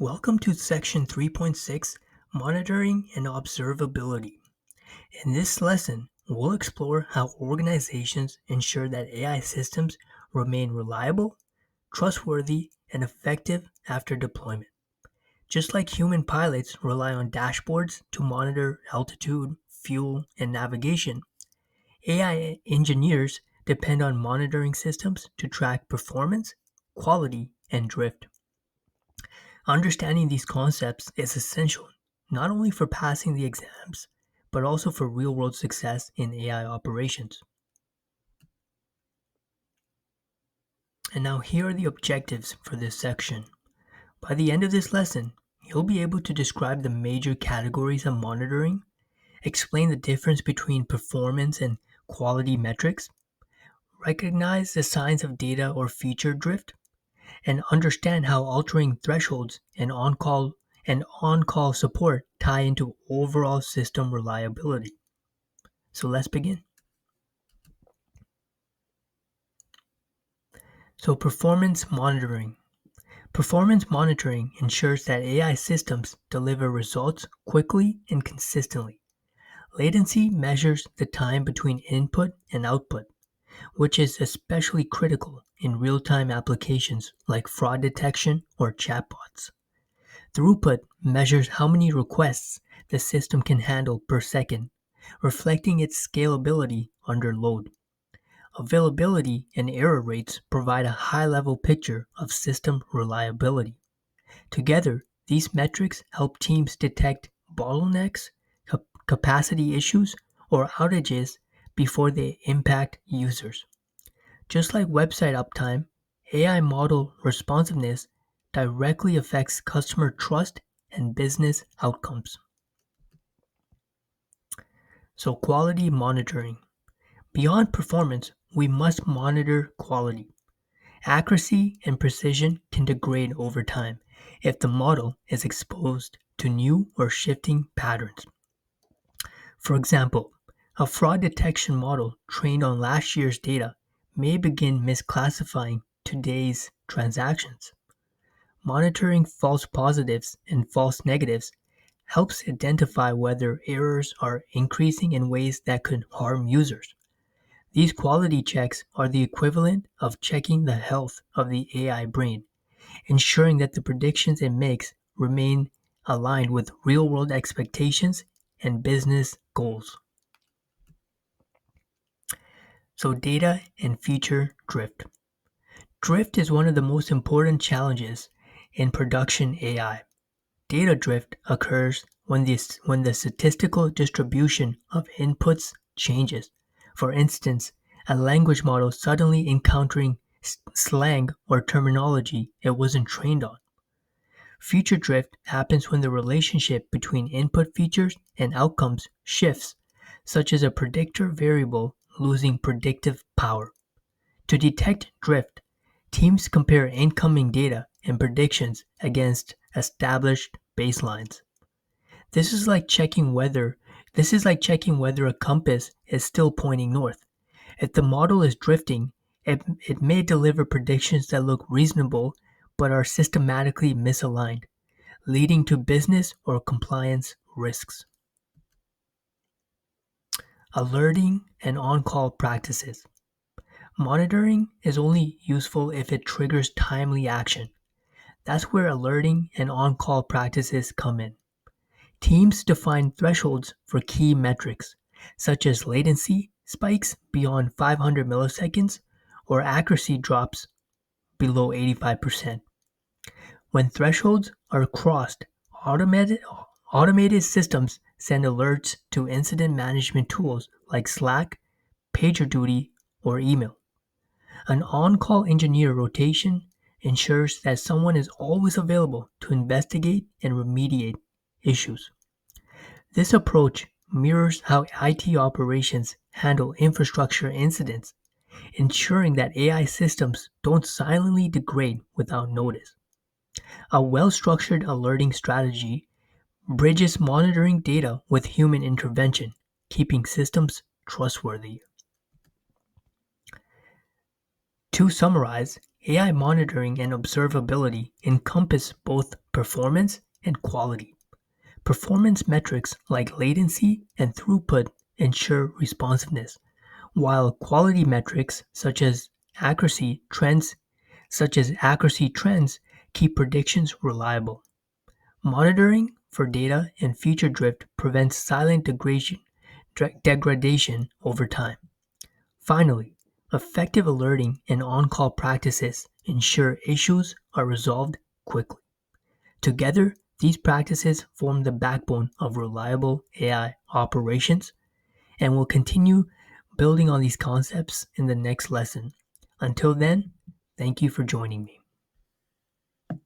Welcome to Section 3.6, Monitoring and Observability. In this lesson, we'll explore how organizations ensure that AI systems remain reliable, trustworthy, and effective after deployment. Just like human pilots rely on dashboards to monitor altitude, fuel, and navigation, AI engineers depend on monitoring systems to track performance, quality, and drift. Understanding these concepts is essential not only for passing the exams, but also for real world success in AI operations. And now, here are the objectives for this section. By the end of this lesson, you'll be able to describe the major categories of monitoring, explain the difference between performance and quality metrics, recognize the signs of data or feature drift, and understand how altering thresholds and on-call support tie into overall system reliability. So let's begin. So performance monitoring. Performance monitoring ensures that AI systems deliver results quickly and consistently. Latency measures the time between input and output, which is especially critical in real-time applications like fraud detection or chatbots. Throughput measures how many requests the system can handle per second, reflecting its scalability under load. Availability and error rates provide a high-level picture of system reliability. Together, these metrics help teams detect bottlenecks, capacity issues, or outages before they impact users. Just like website uptime, AI model responsiveness directly affects customer trust and business outcomes. So, quality monitoring. Beyond performance, we must monitor quality. Accuracy and precision can degrade over time if the model is exposed to new or shifting patterns. For example, a fraud detection model trained on last year's data may begin misclassifying today's transactions. Monitoring false positives and false negatives helps identify whether errors are increasing in ways that could harm users. These quality checks are the equivalent of checking the health of the AI brain, ensuring that the predictions it makes remain aligned with real world expectations and business goals. So, data and feature drift. Drift is one of the most important challenges in production AI. Data drift occurs when the statistical distribution of inputs changes. For instance, a language model suddenly encountering slang or terminology it wasn't trained on. Feature drift happens when the relationship between input features and outcomes shifts, such as a predictor variable losing predictive power. To detect drift, teams compare incoming data and predictions against established baselines. This is like checking whether a compass is still pointing north. If the model is drifting, it may deliver predictions that look reasonable but are systematically misaligned, leading to business or compliance risks. Alerting and on-call practices. Monitoring is only useful if it triggers timely action. That's where alerting and on-call practices come in. Teams define thresholds for key metrics, such as latency spikes beyond 500 milliseconds or accuracy drops below 85%. When thresholds are crossed, automated systems send alerts to incident management tools like Slack, PagerDuty, or email. An on-call engineer rotation ensures that someone is always available to investigate and remediate issues. This approach mirrors how IT operations handle infrastructure incidents, ensuring that AI systems don't silently degrade without notice. A well-structured alerting strategy bridges monitoring data with human intervention, keeping systems trustworthy. To summarize, AI monitoring and observability encompass both performance and quality. Performance metrics like latency and throughput ensure responsiveness, while quality metrics such as accuracy trends keep predictions reliable. Monitoring for data and feature drift prevents silent degradation over time. Finally, effective alerting and on-call practices ensure issues are resolved quickly. Together, these practices form the backbone of reliable AI operations, and we'll continue building on these concepts in the next lesson. Until then, thank you for joining me.